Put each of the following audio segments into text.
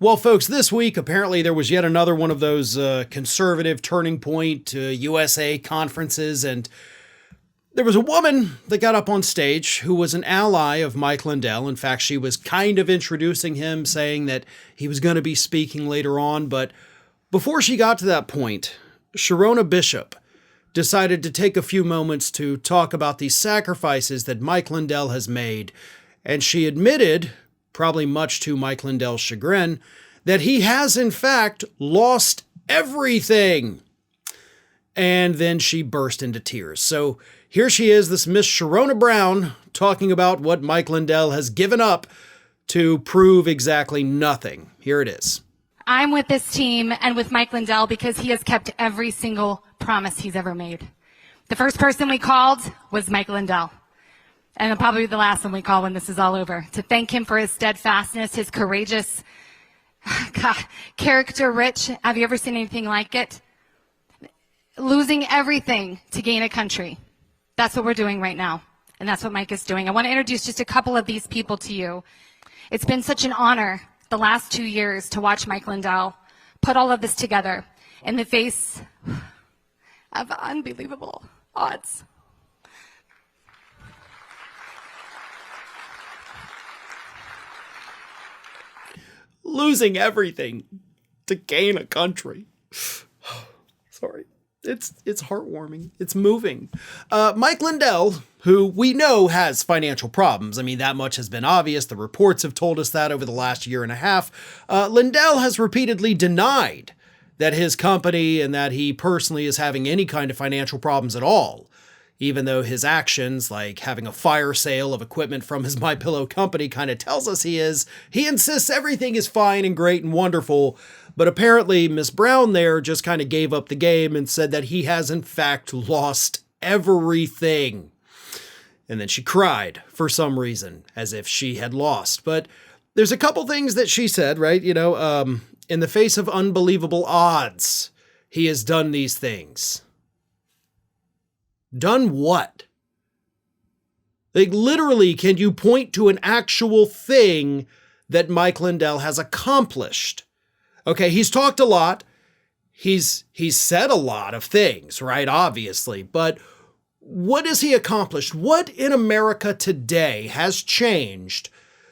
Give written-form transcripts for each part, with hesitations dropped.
Well, folks, this week, apparently there was yet another one of those conservative turning point USA conferences, and there was a woman that got up on stage who was an ally of Mike Lindell. In fact, she was kind of introducing him, saying that he was going to be speaking later on. But before she got to that point, Sharona Bishop decided to take a few moments to talk about the sacrifices that Mike Lindell has made. And she admitted, probably much to Mike Lindell's chagrin, that he has in fact lost everything. And then she burst into tears. So here she is, this Miss Sharona Brown, talking about what Mike Lindell has given up to prove exactly nothing. Here it is. I'm with this team and with Mike Lindell because he has kept every single promise he's ever made. The first person we called was Mike Lindell. And it'll probably be the last one we call when this is all over, to thank him for his steadfastness, his courageous, character-rich. Have you ever seen anything like it? Losing everything to gain a country. That's what we're doing right now, and that's what Mike is doing. I want to introduce just a couple of these people to you. It's been such an honor the last 2 years to watch Mike Lindell put all of this together in the face of unbelievable odds. Losing everything to gain a country. Sorry. It's heartwarming. It's moving. Mike Lindell, who we know has financial problems. I mean, that much has been obvious. The reports have told us that over the last year and a half. Lindell has repeatedly denied that his company and that he personally is having any kind of financial problems at all. Even though his actions, like having a fire sale of equipment from his MyPillow company, kind of tells us he is. He insists everything is fine and great and wonderful. But apparently Miss Brown there just kind of gave up the game and said that he has in fact lost everything. And then she cried for some reason, as if she had lost. But there's a couple things that she said, right? You know, in the face of unbelievable odds, he has done these things. Done what? Like, literally, can you point to an actual thing that Mike Lindell has accomplished? Okay, he's talked a lot. He's said a lot of things, right? Obviously. But what has he accomplished? What in America today has changed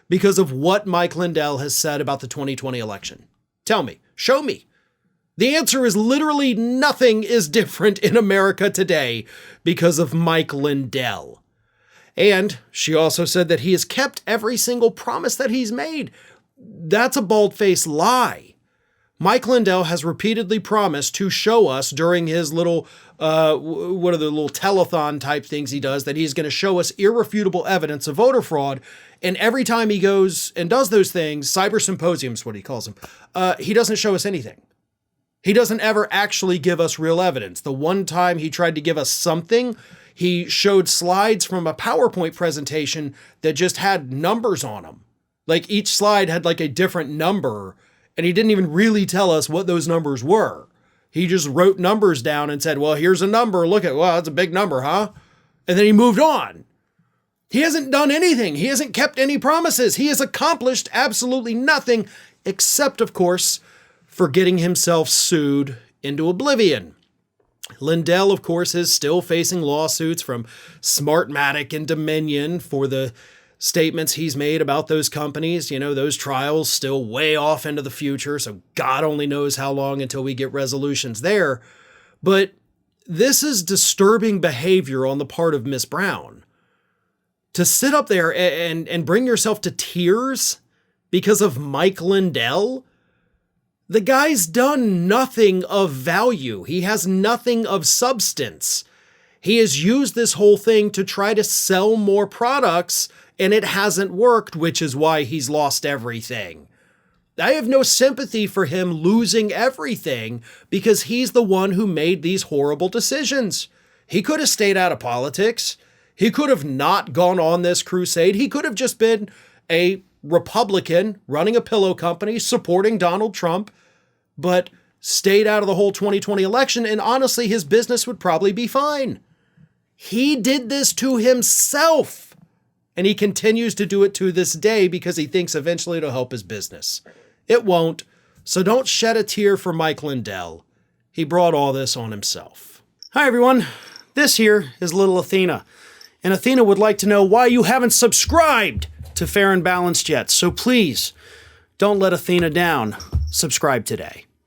because of what Mike Lindell has said about the 2020 election? Tell me. Show me. The answer is literally nothing is different in America today because of Mike Lindell. And she also said that he has kept every single promise that he's made. That's a bald-faced lie. Mike Lindell has repeatedly promised to show us during his little, what are the little telethon type things he does, that he's going to show us irrefutable evidence of voter fraud. And every time he goes and does those things, cyber symposiums, what he calls them, he doesn't show us anything. He doesn't ever actually give us real evidence. The one time he tried to give us something, he showed slides from a PowerPoint presentation that just had numbers on them. Like each slide had like a different number, and he didn't even really tell us what those numbers were. He just wrote numbers down and said, well, here's a number. Look at, well, that's a big number, huh? And then he moved on. He hasn't done anything. He hasn't kept any promises. He has accomplished absolutely nothing except, of course, for getting himself sued into oblivion. Lindell, of course, is still facing lawsuits from Smartmatic and Dominion for the statements he's made about those companies. You know, those trials still way off into the future, so God only knows how long until we get resolutions there. But this is disturbing behavior on the part of Miss Brown. To sit up there and bring yourself to tears because of Mike Lindell. The guy's done nothing of value. He has nothing of substance. He has used this whole thing to try to sell more products, and it hasn't worked, which is why he's lost everything. I have no sympathy for him losing everything because he's the one who made these horrible decisions. He could have stayed out of politics. He could have not gone on this crusade. He could have just been a Republican running a pillow company, supporting Donald Trump, but stayed out of the whole 2020 election, and honestly, his business would probably be fine. He did this to himself, and he continues to do it to this day because he thinks eventually it'll help his business. It won't. So don't shed a tear for Mike Lindell. He brought all this on himself. Hi, everyone. This here is little Athena. And Athena would like to know why you haven't subscribed to Fair and Balanced yet. So please, don't let Athena down. Subscribe today.